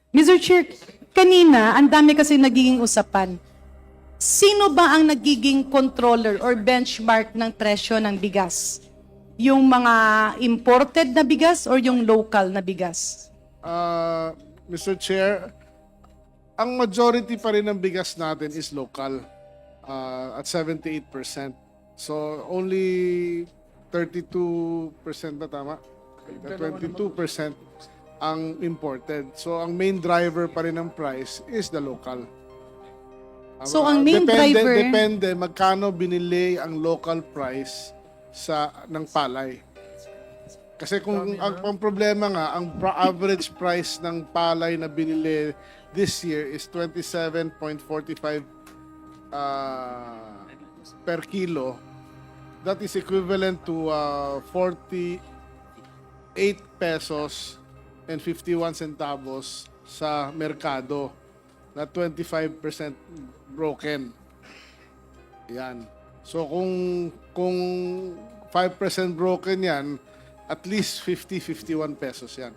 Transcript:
Mr. Chair, kanina, ang dami kasi nagiging usapan. Sino ba ang nagiging controller or benchmark ng presyo ng bigas? Yung mga imported na bigas or yung local na bigas? Mr. Chair, ang majority pa rin ng bigas natin is local at 78%. So only 32% ba tama? 22% ang imported. So ang main driver pa rin ng price is the local. So, ang main driver- Depende magkano binili ang local price ng palay. Kasi kung ang problema nga, ang average price ng palay na binili this year is 27.45 per kilo. That is equivalent to 48 pesos and 51 centavos sa merkado na 25% broken. Yan. So kung 5% broken yan, at least 51 pesos yan.